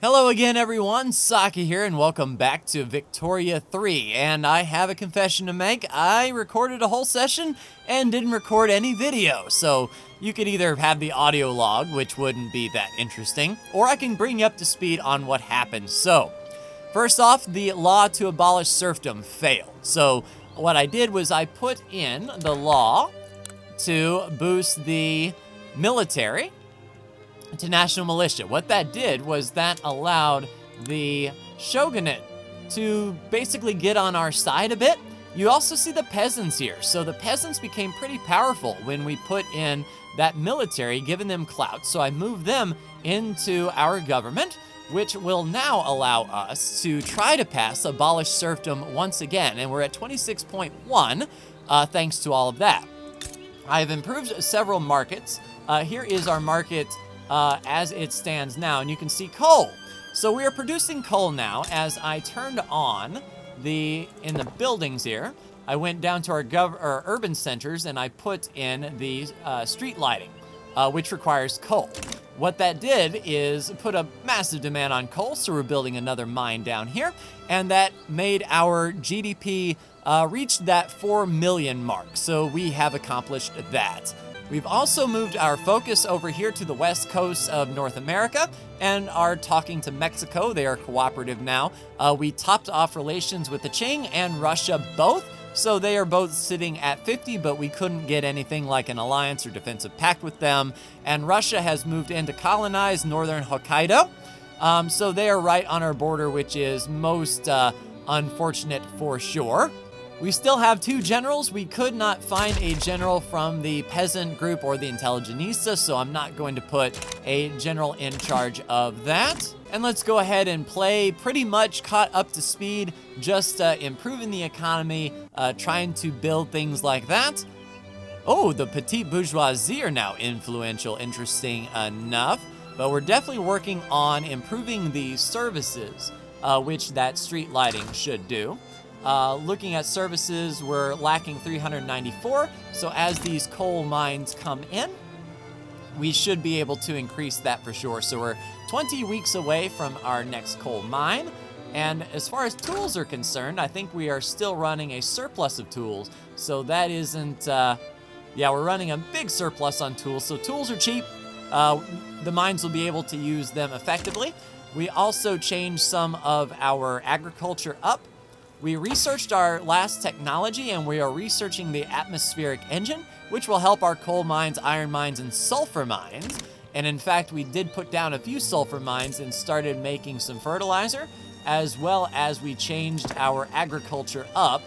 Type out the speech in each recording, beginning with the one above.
Hello again, everyone. Saki here, and welcome back to Victoria 3. And I have a confession to make. I recorded a whole session and didn't record any video. So you could either have the audio log, which wouldn't be that interesting, or I can bring you up to speed on what happened. So, first off, the law to abolish serfdom failed. So what I did was I put in the law to boost the military to national militia. What that did was that allowed the shogunate to basically get on our side a bit. You also see the peasants here. So the peasants became pretty powerful when we put in that military, giving them clout. So I moved them into our government, which will now allow us to try to pass abolish serfdom once again. And we're at 26.1 thanks to all of that. I have improved several markets. Here is our market as it stands now, and you can see coal. So we are producing coal now. As I turned on in the buildings here, I went down to our urban centers and I put in the street lighting, which requires coal. What that did is put a massive demand on coal, so we're building another mine down here, and that made our GDP reach that 4 million mark. So we have accomplished that. We've also moved our focus over here to the west coast of North America and are talking to Mexico. They are cooperative now. We topped off relations with the Qing and Russia both, so they are both sitting at 50, but we couldn't get anything like an alliance or defensive pact with them. And Russia has moved in to colonize northern Hokkaido, so they are right on our border, which is most unfortunate for sure. We still have two generals. We could not find a general from the peasant group or the intelligentsia, so I'm not going to put a general in charge of that. And let's go ahead and play pretty much caught up to speed, just improving the economy, trying to build things like that. Oh, the petite bourgeoisie are now influential, interesting enough. But we're definitely working on improving the services, which that street lighting should do. Looking at services, we're lacking 394. So as these coal mines come in, we should be able to increase that for sure. So we're 20 weeks away from our next coal mine. And as far as tools are concerned, I think we are still running a surplus of tools. So that isn't, yeah, we're running a big surplus on tools. So tools are cheap. The mines will be able to use them effectively. We also changed some of our agriculture up. We researched our last technology, and we are researching the atmospheric engine, which will help our coal mines, iron mines, and sulfur mines. And in fact, we did put down a few sulfur mines and started making some fertilizer, as well as we changed our agriculture up,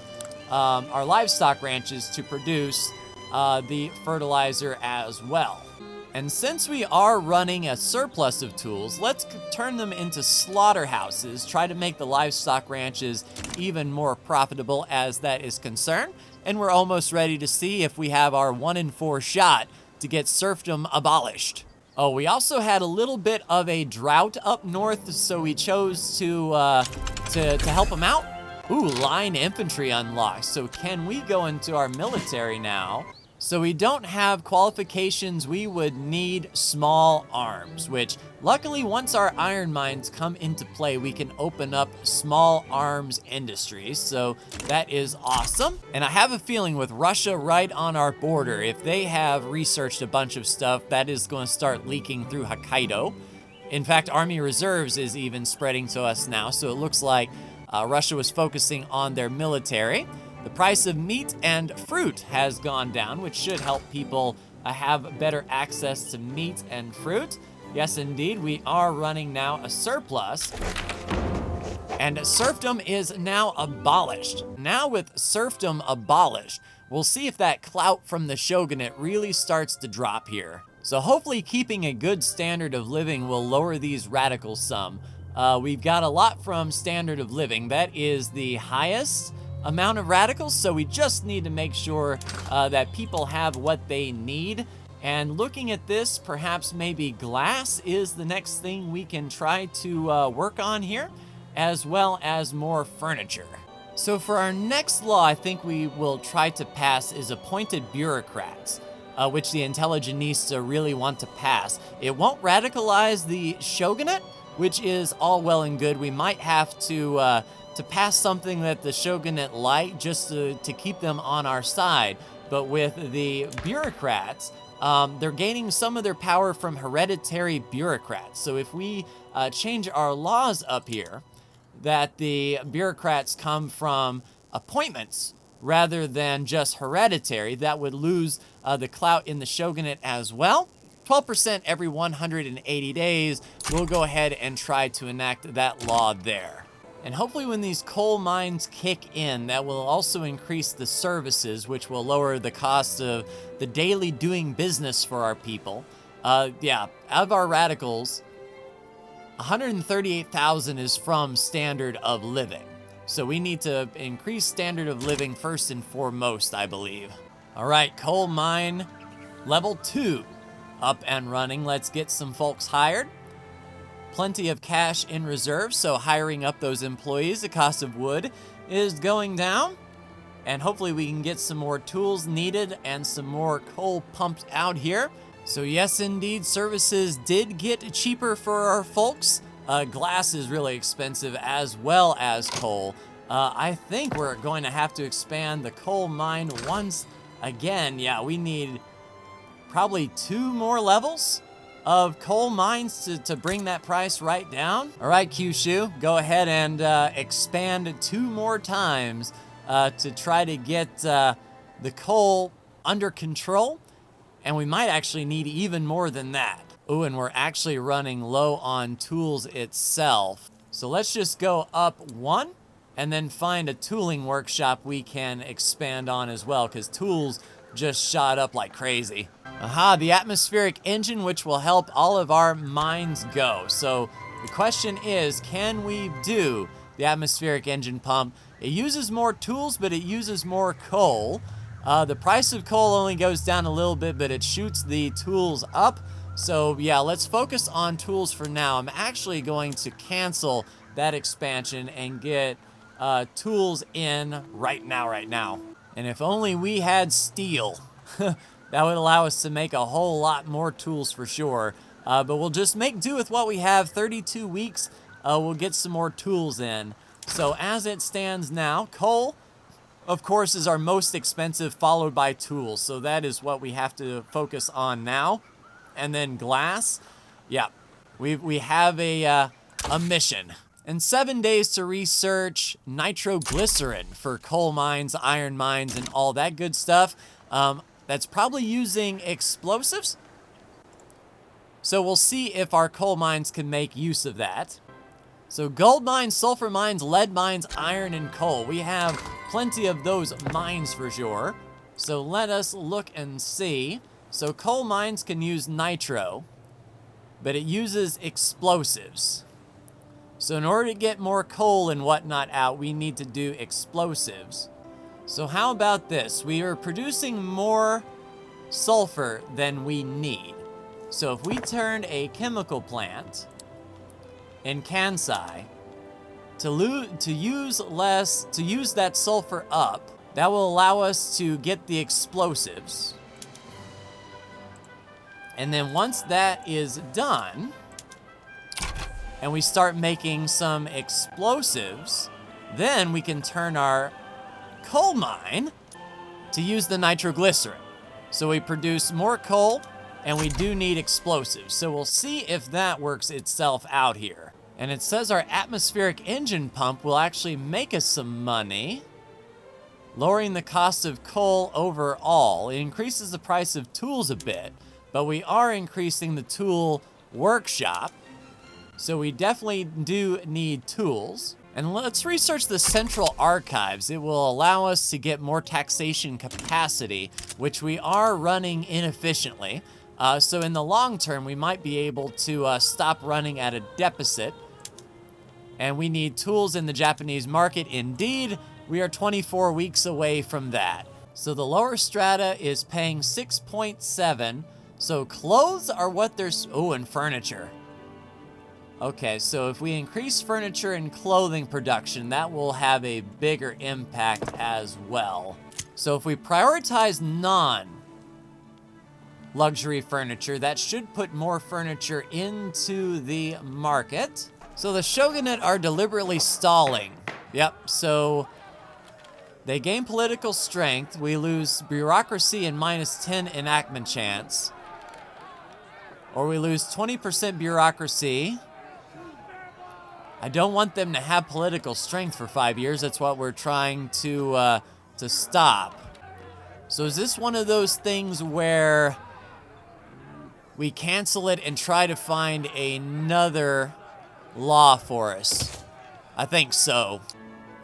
our livestock ranches, to produce the fertilizer as well. And since we are running a surplus of tools, let's turn them into slaughterhouses, try to make the livestock ranches even more profitable as that is concerned. And we're almost ready to see if we have our 1 in 4 shot to get serfdom abolished. Oh, we also had a little bit of a drought up north, so we chose to help them out. Ooh, line infantry unlocked. So can we go into our military now? So we don't have qualifications. We would need small arms, which luckily once our iron mines come into play, we can open up small arms industries. So that is awesome. And I have a feeling with Russia right on our border, if they have researched a bunch of stuff, that is going to start leaking through Hokkaido. In fact, Army Reserves is even spreading to us now. So it looks like Russia was focusing on their military. The price of meat and fruit has gone down, which should help people have better access to meat and fruit. Yes, indeed, we are running now a surplus. And serfdom is now abolished. Now with serfdom abolished, we'll see if that clout from the shogunate really starts to drop here. So hopefully keeping a good standard of living will lower these radicals some. We've got a lot from standard of living. That is the highest amount of radicals, so we just need to make sure that people have what they need. And looking at this, perhaps maybe glass is the next thing we can try to work on here, as well as more furniture. So for our next law, I think we will try to pass is appointed bureaucrats, which the intelligentsia really want to pass. It won't radicalize the shogunate, which is all well and good. We might have to pass something that the shogunate like just to keep them on our side. But with the bureaucrats, they're gaining some of their power from hereditary bureaucrats. So if we change our laws up here, that the bureaucrats come from appointments rather than just hereditary, that would lose the clout in the shogunate as well. 12% every 180 days. We'll go ahead and try to enact that law there. And hopefully when these coal mines kick in, that will also increase the services, which will lower the cost of the daily doing business for our people. Yeah, out of our radicals, 138,000 is from standard of living. So we need to increase standard of living first and foremost, I believe. All right, coal mine level 2 up and running. Let's get some folks hired. Plenty of cash in reserve, so hiring up those employees, the cost of wood is going down. And hopefully we can get some more tools needed and some more coal pumped out here. So yes, indeed, services did get cheaper for our folks. Glass is really expensive as well as coal. I think we're going to have to expand the coal mine once again. Yeah, we need probably 2 more levels of coal mines to bring that price right down. All right, Kyushu, go ahead and expand 2 more times to try to get the coal under control. And we might actually need even more than that. Oh, and we're actually running low on tools itself. So let's just go up 1 and then find a tooling workshop we can expand on as well, because tools just shot up like crazy. Aha, the atmospheric engine, which will help all of our mines go. So the question is, can we do the atmospheric engine pump? It uses more tools, but it uses more coal. The price of coal only goes down a little bit, but it shoots the tools up. So yeah, let's focus on tools for now. I'm actually going to cancel that expansion and get tools in right now. And if only we had steel, that would allow us to make a whole lot more tools for sure. But we'll just make do with what we have. 32 weeks, we'll get some more tools in. So as it stands now, coal, of course, is our most expensive, followed by tools. So that is what we have to focus on now. And then glass, yeah, we have a mission. And 7 days to research nitroglycerin for coal mines, iron mines, and all that good stuff. That's probably using explosives. So we'll see if our coal mines can make use of that. So gold mines, sulfur mines, lead mines, iron, and coal. We have plenty of those mines for sure. So let us look and see. So coal mines can use nitro, but it uses explosives. So in order to get more coal and whatnot out, we need to do explosives. So how about this? We are producing more sulfur than we need. So if we turn a chemical plant in Kansai to use that sulfur up, that will allow us to get the explosives. And then once that is done, and we start making some explosives, then we can turn our coal mine to use the nitroglycerin. So we produce more coal, and we do need explosives. So we'll see if that works itself out here. And it says our atmospheric engine pump will actually make us some money, lowering the cost of coal overall. It increases the price of tools a bit, but we are increasing the tool workshop. So we definitely do need tools. And let's research the central archives. It will allow us to get more taxation capacity, which we are running inefficiently. So in the long term, we might be able to stop running at a deficit. And we need tools in the Japanese market. Indeed, we are 24 weeks away from that. So the lower strata is paying 6.7. So clothes are what there's, oh, and furniture. Okay, so if we increase furniture and clothing production, that will have a bigger impact as well. So if we prioritize luxury furniture. That should put more furniture into the market. So the shogunate are deliberately stalling. Yep, so they gain political strength. We lose bureaucracy and -10 enactment chance. Or we lose 20% bureaucracy. I don't want them to have political strength for 5 years. That's what we're trying to stop. So is this one of those things where we cancel it and try to find another law for us? I think so.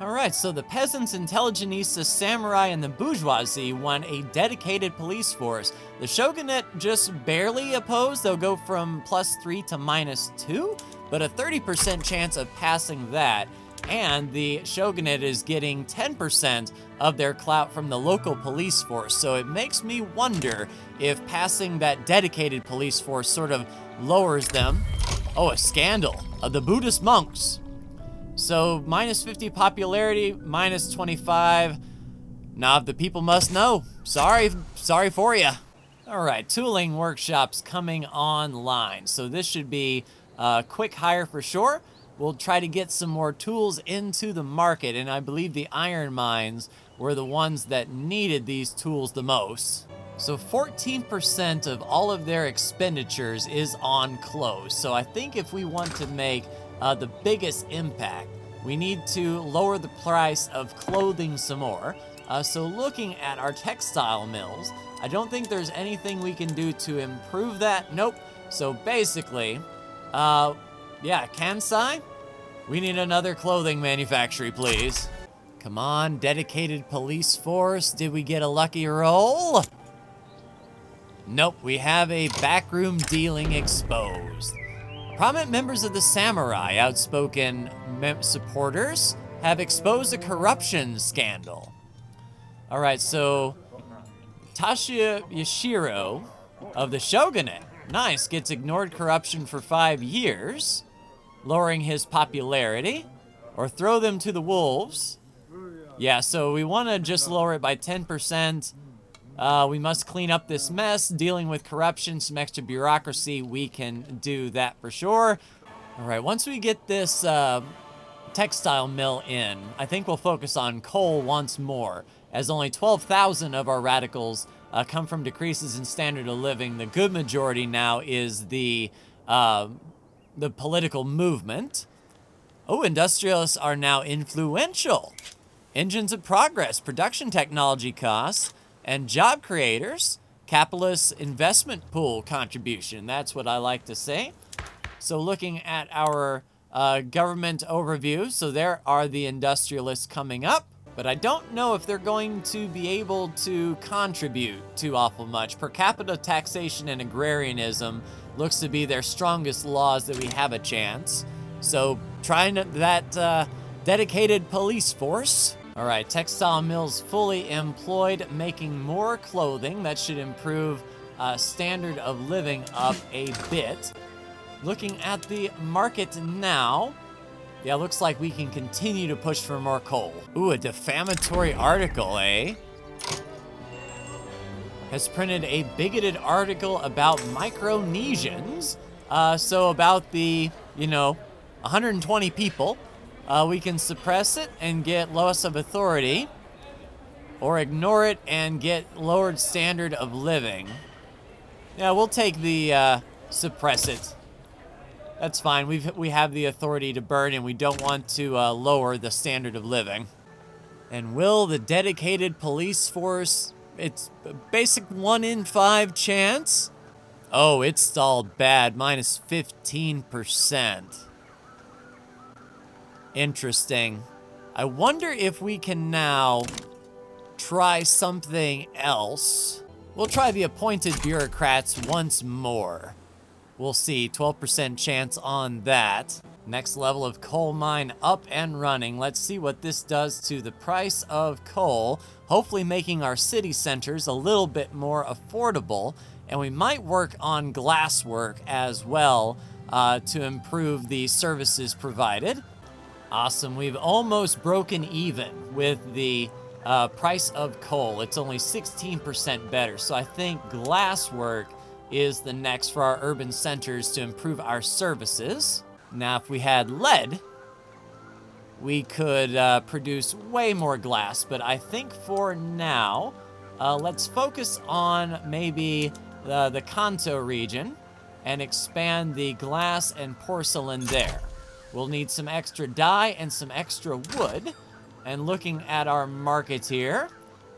All right, so the peasants, intelligenista, samurai, and the bourgeoisie want a dedicated police force. The shogunate just barely opposed. They'll go from +3 to -2, but a 30% chance of passing that. And the shogunate is getting 10% of their clout from the local police force. So it makes me wonder if passing that dedicated police force sort of lowers them. Oh, a scandal of the Buddhist monks. So -50 popularity, -25. Nah, the people must know. Sorry for you. All right, tooling workshops coming online. So this should be a quick hire for sure. We'll try to get some more tools into the market, and I believe the iron mines were the ones that needed these tools the most. So 14% of all of their expenditures is on clothes. So I think if we want to make the biggest impact, we need to lower the price of clothing some more. So looking at our textile mills, I don't think there's anything we can do to improve that. Nope. So basically, yeah, Kansai, we need another clothing manufactory, please. Come on, dedicated police force. Did we get a lucky roll? Nope, we have a backroom dealing exposed. Prominent members of the samurai, outspoken supporters, have exposed a corruption scandal. All right, so Tasha Yashiro of the shogunate, nice, gets ignored corruption for 5 years, lowering his popularity, or throw them to the wolves. Yeah, so we want to just lower it by 10%. We must clean up this mess, dealing with corruption, some extra bureaucracy. We can do that for sure. All right, once we get this textile mill in, I think we'll focus on coal once more, as only 12,000 of our radicals come from decreases in standard of living. The good majority now is the political movement. Oh, industrialists are now influential. Engines of progress, production technology costs, and job creators, capitalist investment pool contribution. That's what I like to say. So looking at our government overview, so there are the industrialists coming up, but I don't know if they're going to be able to contribute too awful much. Per capita taxation and agrarianism looks to be their strongest laws that we have a chance. So trying that dedicated police force. All right, textile mills fully employed, making more clothing. That should improve standard of living up a bit. Looking at the market now, yeah, looks like we can continue to push for more coal. Ooh, a defamatory article, eh? Has printed a bigoted article about Micronesians. So about the, 120 people. We can suppress it and get loss of authority, or ignore it and get lowered standard of living. Yeah, we'll take the suppress it. That's fine. We have the authority to burn, and we don't want to lower the standard of living. And will the dedicated police force? It's a basic 1 in 5 chance. Oh, it's stalled bad. -15%. Interesting. I wonder if we can now try something else. We'll try the appointed bureaucrats once more. We'll see, 12% chance on that. Next level of coal mine up and running. Let's see what this does to the price of coal. Hopefully making our city centers a little bit more affordable. And we might work on glass work as well to improve the services provided. Awesome, we've almost broken even with the price of coal. It's only 16% better. So I think glass work is the next for our urban centers to improve our services. Now, if we had lead, we could produce way more glass, but I think for now, let's focus on maybe the Kanto region and expand the glass and porcelain there. We'll need some extra dye and some extra wood. And looking at our market here,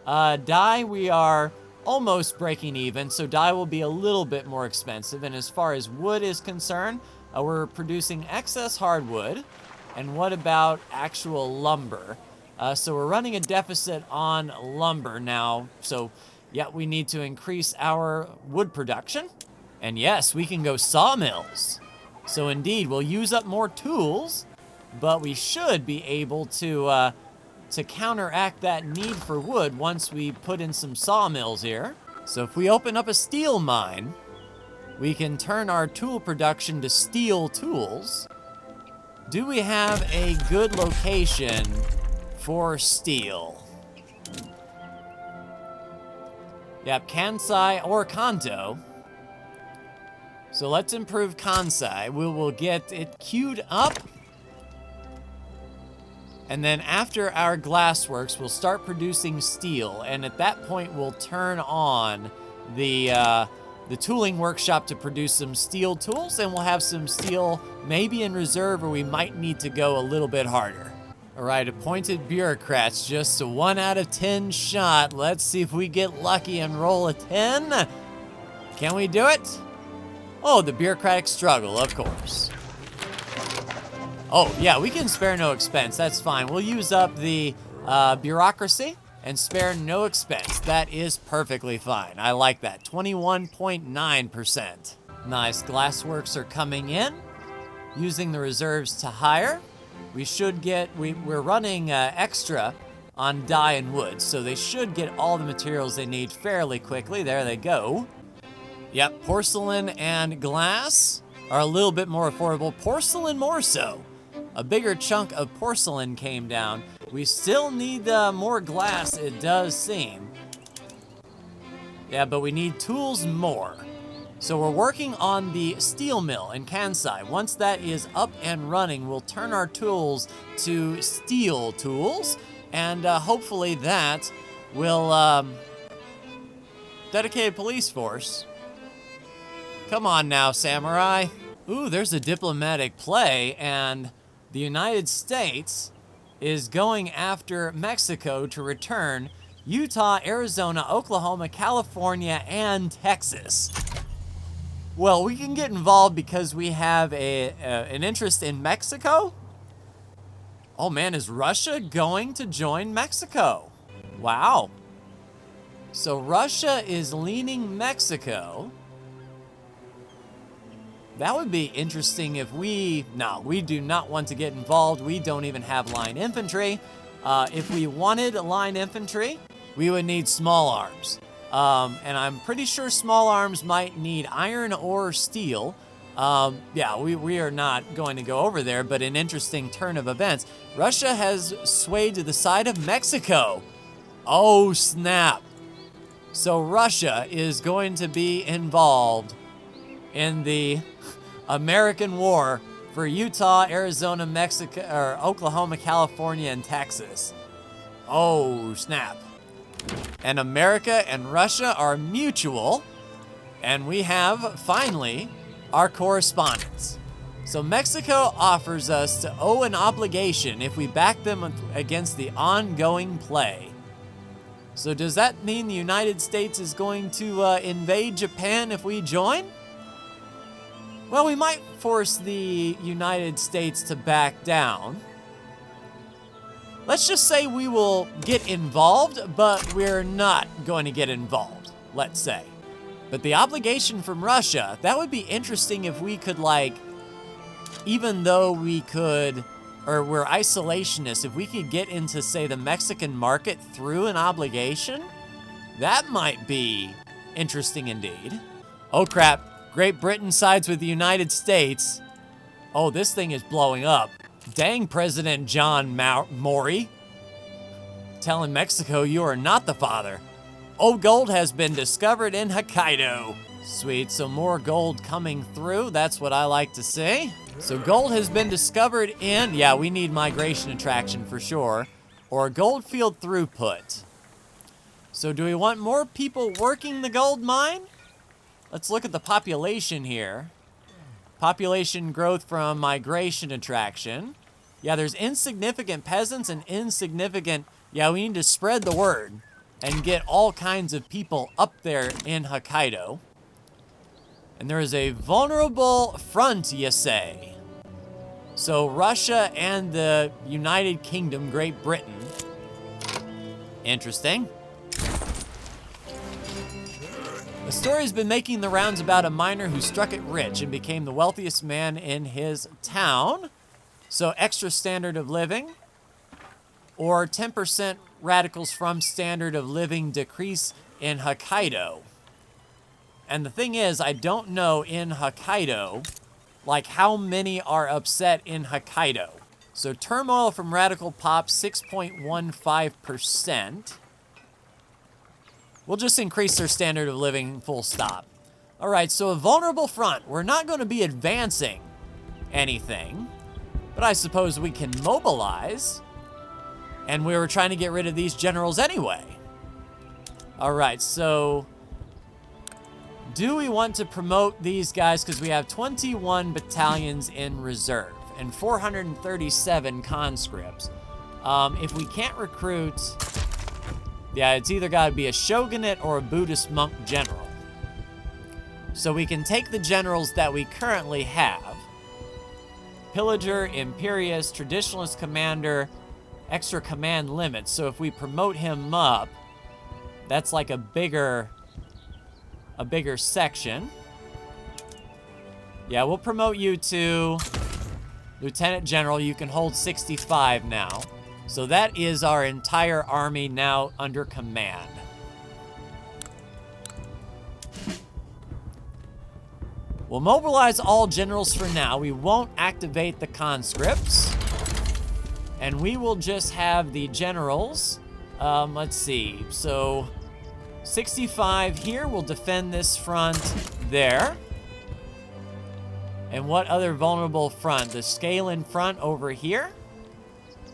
dye, we are almost breaking even, so dye will be a little bit more expensive. And as far as wood is concerned, we're producing excess hardwood. And what about actual lumber? So we're running a deficit on lumber now. So yeah, we need to increase our wood production. And yes, we can go sawmills. So indeed, we'll use up more tools, but we should be able to counteract that need for wood once we put in some sawmills here. So if we open up a steel mine, we can turn our tool production to steel tools. Do we have a good location for steel? Yep, Kansai or Kanto. So let's improve Kansai. We will get it queued up. And then after our glassworks, we'll start producing steel. And at that point, we'll turn on the tooling workshop to produce some steel tools. And we'll have some steel maybe in reserve, or we might need to go a little bit harder. All right, appointed bureaucrats, just a 1 out of 10 shot. Let's see if we get lucky and roll a 10. Can we do it? Oh, the bureaucratic struggle, of course. Oh, yeah, we can spare no expense. That's fine. We'll use up the bureaucracy and spare no expense. That is perfectly fine. I like that. 21.9%. Nice. Glassworks are coming in. Using the reserves to hire. We should get... We're running extra on dye and wood, so they should get all the materials they need fairly quickly. There they go. Yep, porcelain and glass are a little bit more affordable. Porcelain more so. A bigger chunk of porcelain came down. We still need more glass, it does seem. Yeah, but we need tools more. So we're working on the steel mill in Kansai. Once that is up and running, we'll turn our tools to steel tools. And hopefully that will... dedicated police force. Come on now, samurai. Ooh, there's a diplomatic play, and the United States is going after Mexico to return Utah, Arizona, Oklahoma, California, and Texas. Well, we can get involved because we have an interest in Mexico. Oh man, is Russia going to join Mexico? Wow. So Russia is leaning Mexico. That would be interesting if we do not want to get involved. We don't even have line infantry. If we wanted line infantry, we would need small arms. And I'm pretty sure small arms might need iron or steel. Yeah, we are not going to go over there, but an interesting turn of events. Russia has swayed to the side of Mexico. Oh, snap. So Russia is going to be involved in the American war for Utah, Arizona, Mexico, or Oklahoma, California, and Texas. Oh, snap. And America and Russia are mutual, and we have, finally, our correspondence. So Mexico offers us to owe an obligation if we back them against the ongoing play. So does that mean the United States is going to invade Japan if we join? Well, we might force the United States to back down. Let's just say we will get involved, but we're not going to get involved, let's say. But the obligation from Russia, that would be interesting if we could, like, even though we could, or we're isolationists, if we could get into, say, the Mexican market through an obligation, that might be interesting indeed. Oh, crap. Great Britain sides with the United States. Oh, this thing is blowing up. Dang, President John Mori. Telling Mexico you are not the father. Old gold has been discovered in Hokkaido. Sweet, so more gold coming through. That's what I like to see. So gold has been discovered in, yeah, we need migration attraction for sure, or gold field throughput. So do we want more people working the gold mine? Let's look at the population here. Population growth from migration attraction. Yeah, there's insignificant peasants and insignificant, yeah, we need to spread the word and get all kinds of people up there in Hokkaido. And there is a vulnerable front, you say. So Russia and the United Kingdom, Great Britain. Interesting. The story's been making the rounds about a miner who struck it rich and became the wealthiest man in his town. So extra standard of living, or 10% radicals from standard of living decrease in Hokkaido. And the thing is, I don't know in Hokkaido, like how many are upset in Hokkaido. So turmoil from radical pop, 6.15%. We'll just increase their standard of living, full stop. All right, so a vulnerable front. We're not going to be advancing anything, but I suppose we can mobilize. And we were trying to get rid of these generals anyway. All right, so do we want to promote these guys? Because we have 21 battalions in reserve and 437 conscripts. If we can't recruit, yeah, it's either got to be a shogunate or a Buddhist monk general. So we can take the generals that we currently have. Pillager, Imperious, Traditionalist Commander, extra command limit. So if we promote him up, that's like a bigger section. Yeah, we'll promote you to Lieutenant General. You can hold 65 now. So that is our entire army now under command. We'll mobilize all generals for now. We won't activate the conscripts. And we will just have the generals. Let's see. So 65 here will defend this front there. And what other vulnerable front? The Scale-in front over here?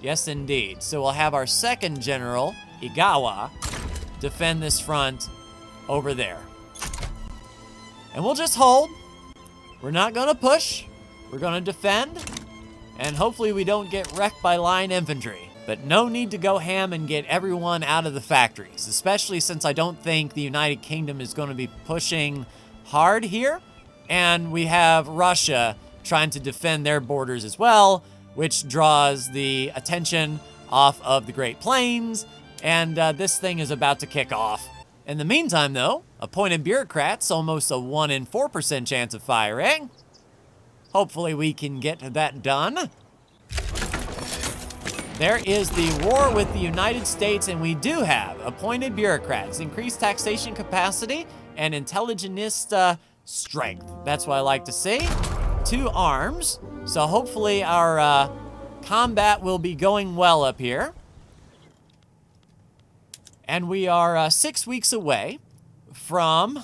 Yes, indeed. So we'll have our second general, Igawa, defend this front over there. And we'll just hold. We're not going to push. We're going to defend. And hopefully we don't get wrecked by line infantry. But no need to go ham and get everyone out of the factories, especially since I don't think the United Kingdom is going to be pushing hard here. And we have Russia trying to defend their borders as well, which draws the attention off of the Great Plains. And this thing is about to kick off. In the meantime, though, appointed bureaucrats, almost a 1 in 4% chance of firing. Hopefully we can get that done. There is the war with the United States, and we do have appointed bureaucrats, increased taxation capacity, and intelligentista strength. That's what I like to see. 2 arms. So hopefully our combat will be going well up here. And we are 6 weeks away from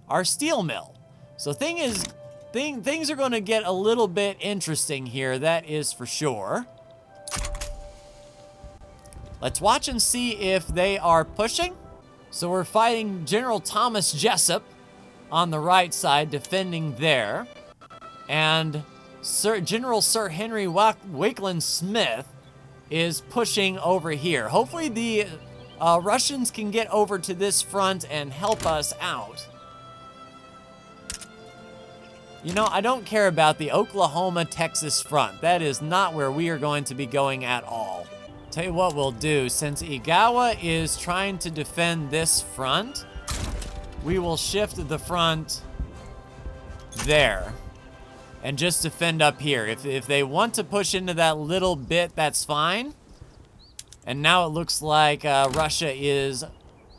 our steel mill. So things are going to get a little bit interesting here, that is for sure. Let's watch and see if they are pushing. So we're fighting General Thomas Jessup on the right side, defending there. And General Sir Henry Wakeland Smith is pushing over here. Hopefully the Russians can get over to this front and help us out. You know, I don't care about the Oklahoma-Texas front. That is not where we are going to be going at all. Tell you what we'll do. Since Igawa is trying to defend this front, we will shift the front there and just defend up here. If they want to push into that little bit, that's fine. And now it looks like Russia is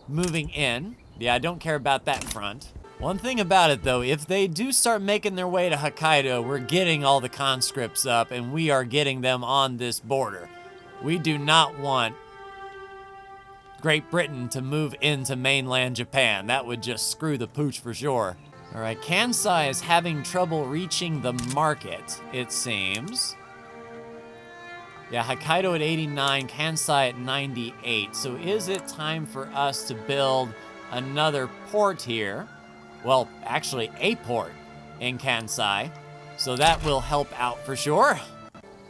moving in. Yeah, I don't care about that front. One thing about it, though, if they do start making their way to Hokkaido, we're getting all the conscripts up, and we are getting them on this border. We do not want Great Britain to move into mainland Japan. That would just screw the pooch for sure. All right, Kansai is having trouble reaching the market, it seems. Yeah, Hokkaido at 89, Kansai at 98. So is it time for us to build another port here? Well, actually a port in Kansai. So that will help out for sure.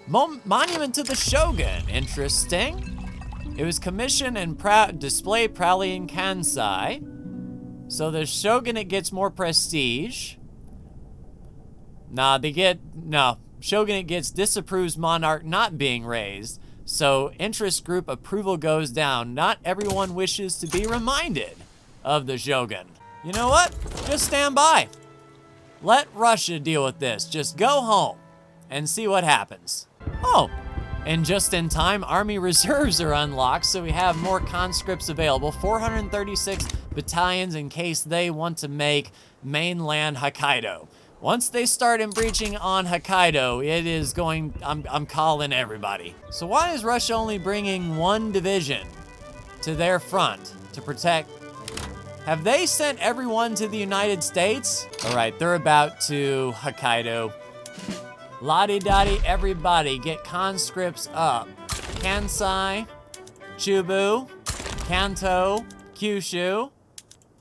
Monument to the Shogun, interesting. It was commissioned and displayed proudly in Kansai. So the Shogunate gets more prestige. Shogunate gets disapproves monarch not being raised. So interest group approval goes down. Not everyone wishes to be reminded of the Shogun. You know what? Just stand by. Let Russia deal with this. Just go home and see what happens. Oh, and just in time, Army reserves are unlocked, so we have more conscripts available. 436 battalions in case they want to make mainland Hokkaido. Once they start breaching on Hokkaido, it is going, I'm calling everybody. So why is Russia only bringing one division to their front to protect? Have they sent everyone to the United States? All right, they're about to Hokkaido. Lottie-dottie, everybody, get conscripts up. Kansai, Chubu, Kanto, Kyushu,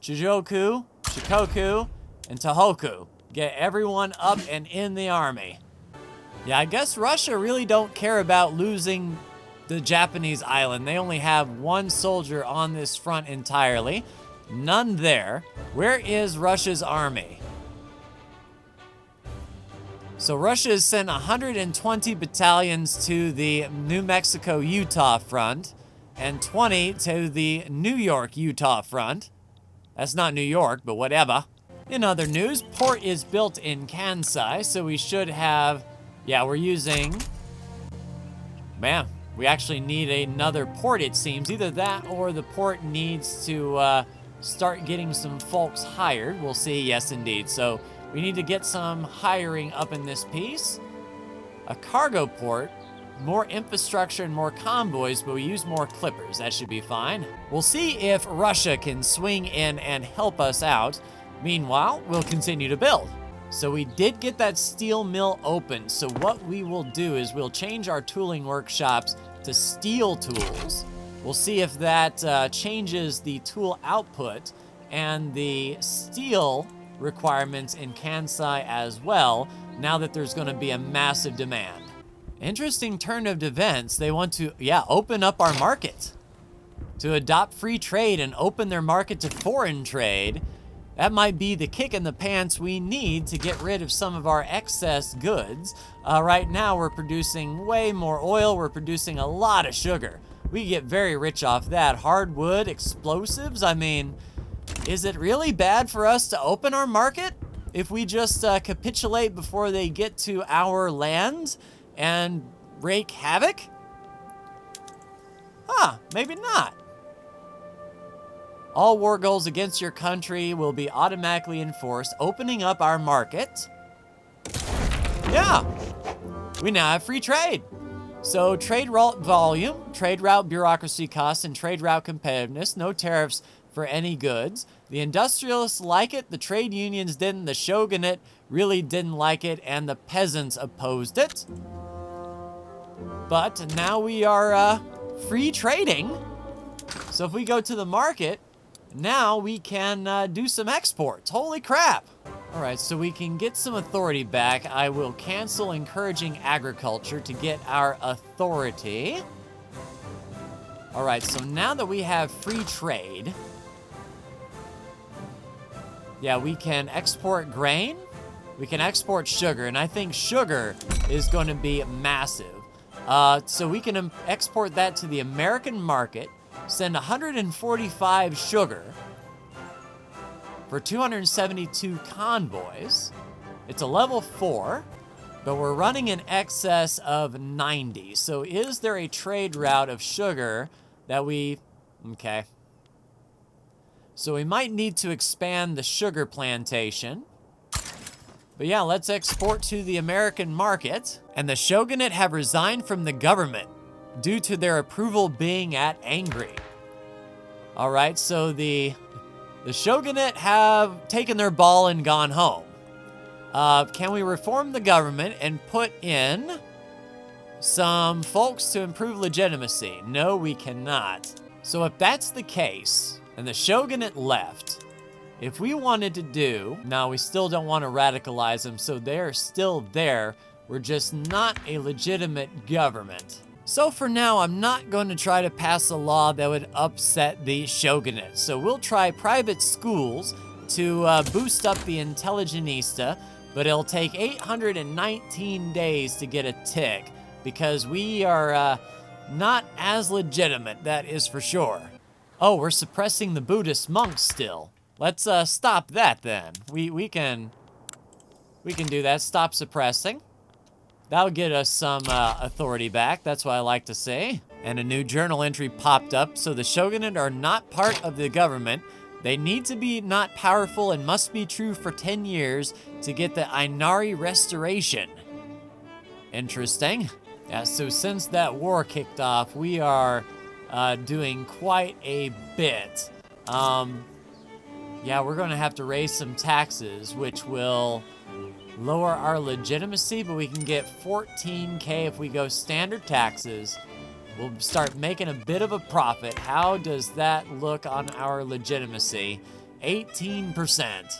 Chijoku, Shikoku, and Tohoku. Get everyone up and in the army. Yeah, I guess Russia really don't care about losing the Japanese island. They only have one soldier on this front entirely. None there. Where is Russia's army? So Russia has sent 120 battalions to the New Mexico-Utah front and 20 to the New York-Utah front. That's not New York, but whatever. In other news, port is built in Kansai, so we should have, we're using, man, we actually need another port, it seems. Either that or the port needs to start getting some folks hired. We'll see, yes indeed. So we need to get some hiring up in this piece. A cargo port, more infrastructure and more convoys, but we use more clippers. That should be fine. We'll see if Russia can swing in and help us out. Meanwhile, we'll continue to build. So we did get that steel mill open. So what we will do is we'll change our tooling workshops to steel tools. We'll see if that changes the tool output and the steel requirements in Kansai as well, now that there's going to be a massive demand. Interesting turn of events. They want to, open up our market. To adopt free trade and open their market to foreign trade. That might be the kick in the pants we need to get rid of some of our excess goods. Right now, we're producing way more oil. We're producing a lot of sugar. We get very rich off that. Hardwood, explosives. I mean, is it really bad for us to open our market if we just capitulate before they get to our land and wreak havoc? Maybe not. All war goals against your country will be automatically enforced, opening up our market. Yeah, we now have free trade. So trade route volume, trade route bureaucracy costs, and trade route competitiveness, no tariffs for any goods. The industrialists like it, the trade unions didn't, the shogunate really didn't like it, and the peasants opposed it. But now we are free trading. So if we go to the market, now we can do some exports. Holy crap. All right, so we can get some authority back. I will cancel encouraging agriculture to get our authority. All right, so now that we have free trade, we can export grain. We can export sugar, and I think sugar is going to be massive. So we can export that to the American market, send 145 sugar for 272 convoys. It's a level 4, but we're running in excess of 90. So is there a trade route of sugar that we... Okay. So we might need to expand the sugar plantation. But yeah, let's export to the American market. And the shogunate have resigned from the government due to their approval being angry. All right, so the The shogunate have taken their ball and gone home. Can we reform the government and put in some folks to improve legitimacy? No, we cannot. So if that's the case, and the shogunate left, if we wanted to do, now we still don't want to radicalize them, so they're still there. We're just not a legitimate government. So for now, I'm not going to try to pass a law that would upset the shogunate. So we'll try private schools to boost up the intelligentista, but it'll take 819 days to get a tick because we are not as legitimate, that is for sure. Oh, we're suppressing the Buddhist monks still. Let's stop that then. We can do that. Stop suppressing. That'll get us some authority back. That's what I like to say. And a new journal entry popped up. So the shogunate are not part of the government. They need to be not powerful and must be true for 10 years to get the Inari restoration. Interesting. Yeah, so since that war kicked off, we are doing quite a bit. Yeah, we're going to have to raise some taxes, which will lower our legitimacy, but we can get 14K if we go standard taxes. We'll start making a bit of a profit. How does that look on our legitimacy? 18%.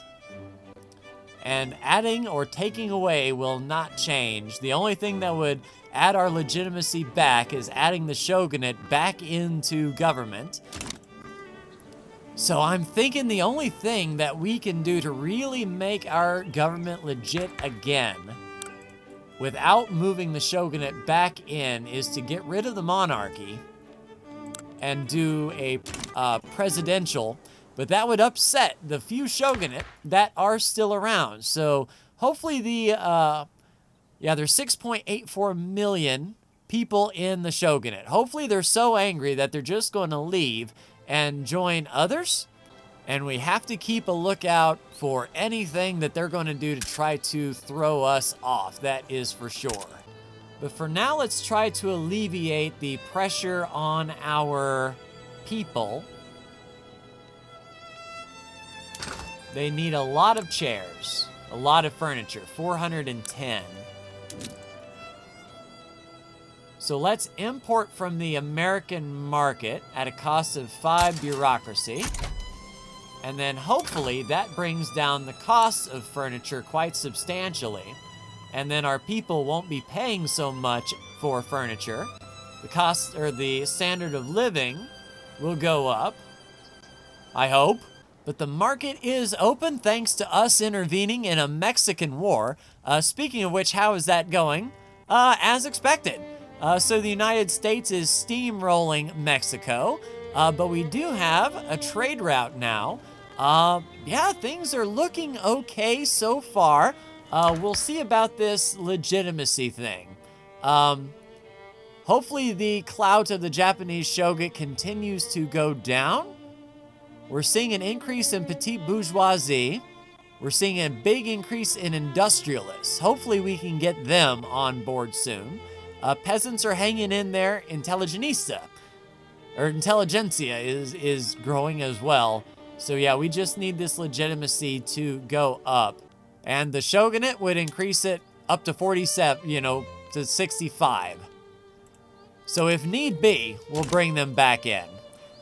And adding or taking away will not change. The only thing that would add our legitimacy back is adding the shogunate back into government. So I'm thinking the only thing that we can do to really make our government legit again without moving the shogunate back in is to get rid of the monarchy and do a presidential, but that would upset the few shogunate that are still around. So hopefully there's 6.84 million people in the shogunate. Hopefully they're so angry that they're just going to leave and join others, and we have to keep a lookout for anything that they're going to do to try to throw us off, that is for sure. But for now, let's try to alleviate the pressure on our people. They need a lot of chairs, a lot of furniture, 410. So let's import from the American market at a cost of 5 bureaucracy. And then hopefully that brings down the cost of furniture quite substantially. And then our people won't be paying so much for furniture. The cost or the standard of living will go up, I hope. But the market is open thanks to us intervening in a Mexican war. Speaking of which, how is that going? As expected. So the United States is steamrolling Mexico, but we do have a trade route now. Yeah, things are looking okay so far. We'll see about this legitimacy thing. Hopefully the clout of the Japanese shogunate continues to go down. We're seeing an increase in petite bourgeoisie. We're seeing a big increase in industrialists. Hopefully we can get them on board soon. Peasants are hanging in there. Intelligentsia is growing as well. So yeah, we just need this legitimacy to go up. And the shogunate would increase it up to 47, to 65. So if need be, we'll bring them back in.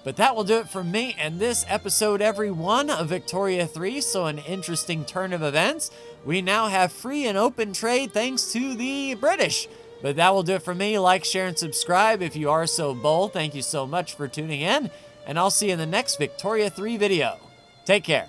But that will do it for me and this episode, everyone, of Victoria 3. So an interesting turn of events. We now have free and open trade thanks to the British. But that will do it for me. Like, share, and subscribe if you are so bold. Thank you so much for tuning in. And I'll see you in the next Victoria 3 video. Take care.